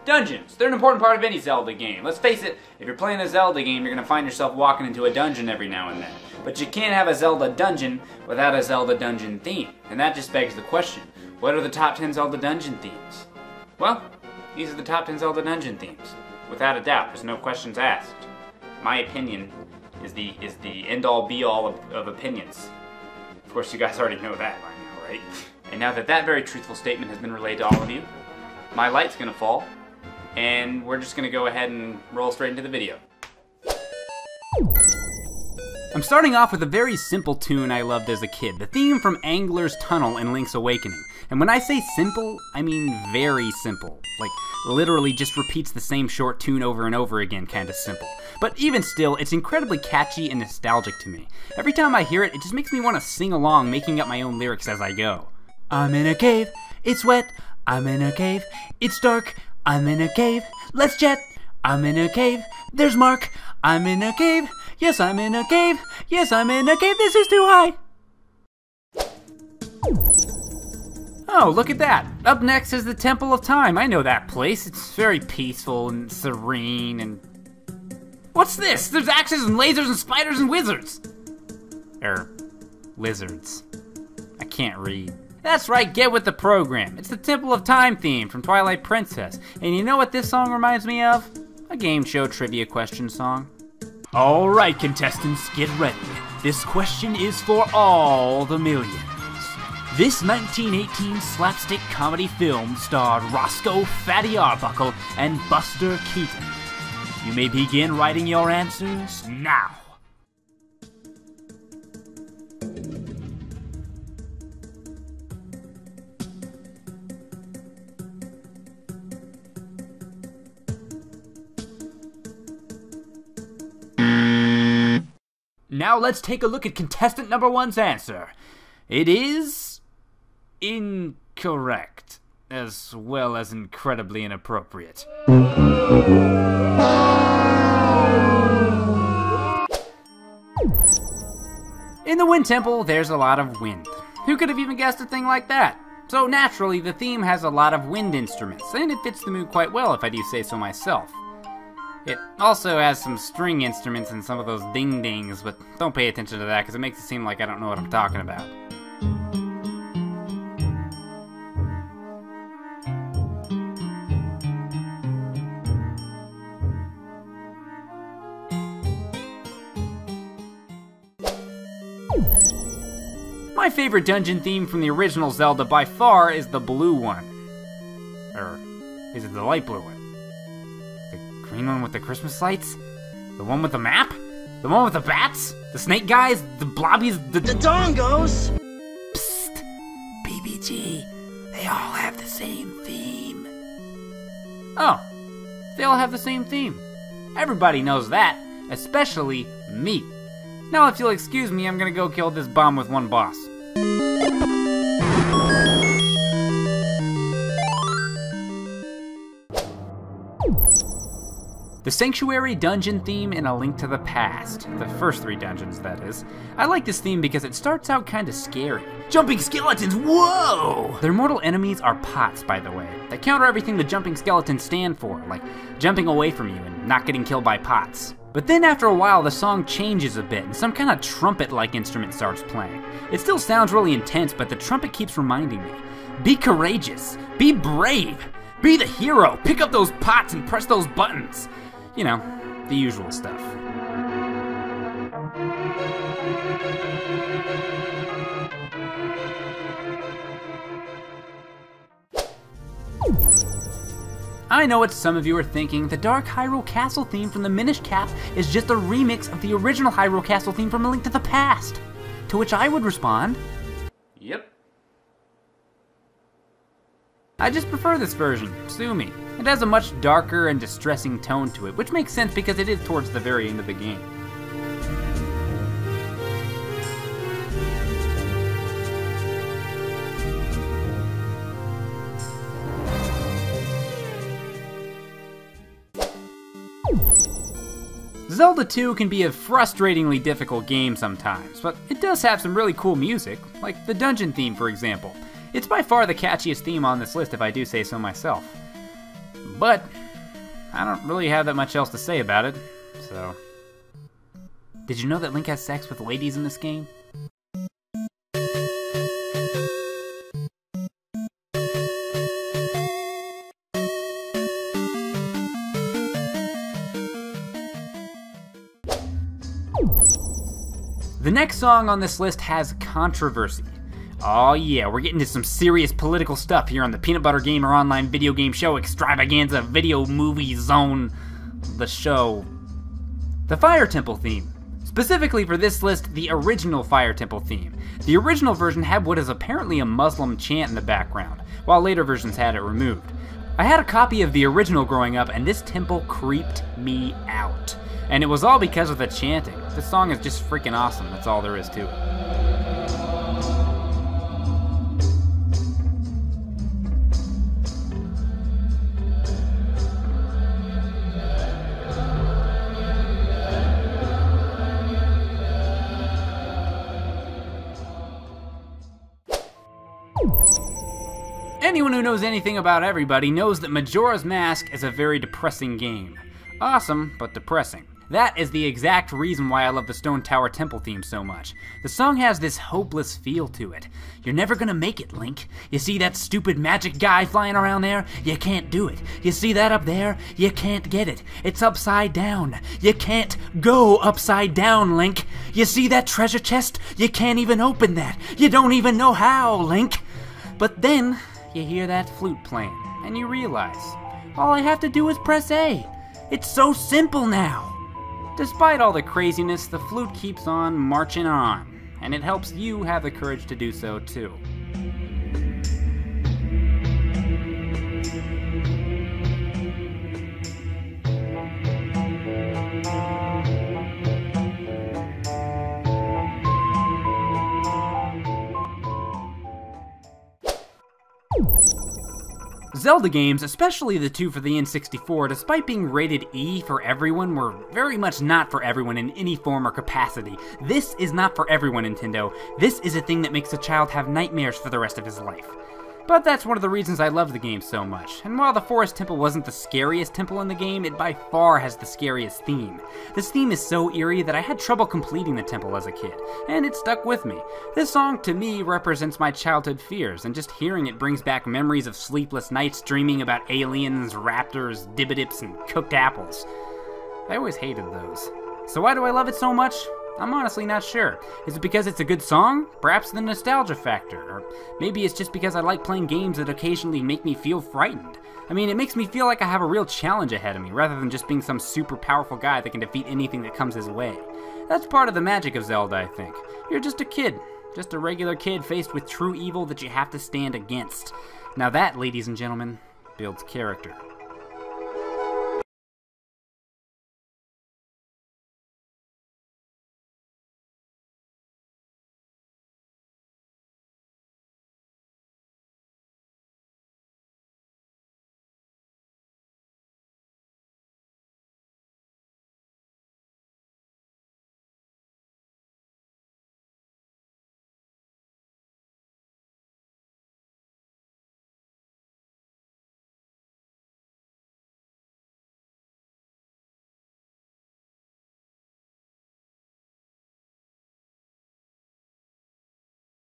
Dungeons, they're an important part of any Zelda game. Let's face it, if you're playing a Zelda game, you're going to find yourself walking into a dungeon every now and then. But you can't have a Zelda dungeon without a Zelda dungeon theme. And that just begs the question, what are the top 10 Zelda dungeon themes? Well, these are the top 10 Zelda dungeon themes. Without a doubt, there's no questions asked. My opinion is the end-all be-all of opinions. Of course, you guys already know that by now, right? And now that that very truthful statement has been relayed to all of you, my light's going to fall. And we're just going to go ahead and roll straight into the video. I'm starting off with a very simple tune I loved as a kid, the theme from Angler's Tunnel in Link's Awakening. And when I say simple, I mean very simple. Like, literally just repeats the same short tune over and over again, kind of simple. But even still, it's incredibly catchy and nostalgic to me. Every time I hear it, it just makes me want to sing along, making up my own lyrics as I go. I'm in a cave, it's wet, I'm in a cave, it's dark, I'm in a cave, let's jet. I'm in a cave, there's Mark. I'm in a cave, yes I'm in a cave, yes I'm in a cave, this is too high. Oh, look at that. Up next is the Temple of Time. I know that place. It's very peaceful and serene and... What's this? There's axes and lasers and spiders and wizards. Lizards. I can't read. That's right, get with the program. It's the Temple of Time theme from Twilight Princess. And you know what this song reminds me of? A game show trivia question song. Alright, contestants, get ready. This question is for all the millions. This 1918 slapstick comedy film starred Roscoe Fatty Arbuckle and Buster Keaton. You may begin writing your answers now. Now let's take a look at contestant number one's answer. It is... incorrect, as well as incredibly inappropriate. In the Wind Temple, there's a lot of wind. Who could have even guessed a thing like that? So naturally, the theme has a lot of wind instruments, and it fits the mood quite well if I do say so myself. It also has some string instruments and some of those ding-dings, but don't pay attention to that because it makes it seem like I don't know what I'm talking about. My favorite dungeon theme from the original Zelda by far is the blue one. Or, is it the light blue one? The green one with the Christmas lights? The one with the map? The one with the bats? The snake guys? The blobbies? The dongos? Psst! PBG. They all have the same theme. Oh. They all have the same theme. Everybody knows that. Especially me. Now if you'll excuse me, I'm gonna go kill this bomb with one boss. The Sanctuary dungeon theme in A Link to the Past. The first 3 dungeons, that is. I like this theme because it starts out kinda scary. Jumping skeletons, whoa! Their mortal enemies are pots, by the way. They counter everything the jumping skeletons stand for, like jumping away from you and not getting killed by pots. But then after a while, the song changes a bit and some kind of trumpet-like instrument starts playing. It still sounds really intense, but the trumpet keeps reminding me. Be courageous, be brave, be the hero, pick up those pots and press those buttons. You know, the usual stuff. I know what some of you are thinking, the dark Hyrule Castle theme from the Minish Cap is just a remix of the original Hyrule Castle theme from A Link to the Past. To which I would respond, yep. I just prefer this version, sue me. It has a much darker and distressing tone to it, which makes sense because it is towards the very end of the game. Zelda II can be a frustratingly difficult game sometimes, but it does have some really cool music, like the dungeon theme for example. It's by far the catchiest theme on this list if I do say so myself. But I don't really have that much else to say about it, so... Did you know that Link has sex with ladies in this game? The next song on this list has controversy. Oh yeah, we're getting to some serious political stuff here on the PeanuttButterGamer online video game show extravaganza video movie zone. The show. The Fire Temple theme. Specifically for this list, the original Fire Temple theme. The original version had what is apparently a Muslim chant in the background, while later versions had it removed. I had a copy of the original growing up, and this temple creeped me out. And it was all because of the chanting. This song is just freaking awesome, that's all there is to it. Anyone who knows anything about everybody knows that Majora's Mask is a very depressing game. Awesome, but depressing. That is the exact reason why I love the Stone Tower Temple theme so much. The song has this hopeless feel to it. You're never gonna make it, Link. You see that stupid magic guy flying around there? You can't do it. You see that up there? You can't get it. It's upside down. You can't go upside down, Link. You see that treasure chest? You can't even open that. You don't even know how, Link. But then, you hear that flute playing, and you realize, all I have to do is press A. It's so simple now. Despite all the craziness, the flute keeps on marching on, and it helps you have the courage to do so too. Zelda games, especially the two for the N64, despite being rated E for everyone, were very much not for everyone in any form or capacity. This is not for everyone, Nintendo. This is a thing that makes a child have nightmares for the rest of his life. But that's one of the reasons I love the game so much, and while the Forest Temple wasn't the scariest temple in the game, it by far has the scariest theme. This theme is so eerie that I had trouble completing the temple as a kid, and it stuck with me. This song, to me, represents my childhood fears, and just hearing it brings back memories of sleepless nights dreaming about aliens, raptors, dibbidips, and cooked apples. I always hated those. So why do I love it so much? I'm honestly not sure. Is it because it's a good song? Perhaps the nostalgia factor. Or maybe it's just because I like playing games that occasionally make me feel frightened. I mean, it makes me feel like I have a real challenge ahead of me, rather than just being some super powerful guy that can defeat anything that comes his way. That's part of the magic of Zelda, I think. You're just a kid. Just a regular kid faced with true evil that you have to stand against. Now that, ladies and gentlemen, builds character.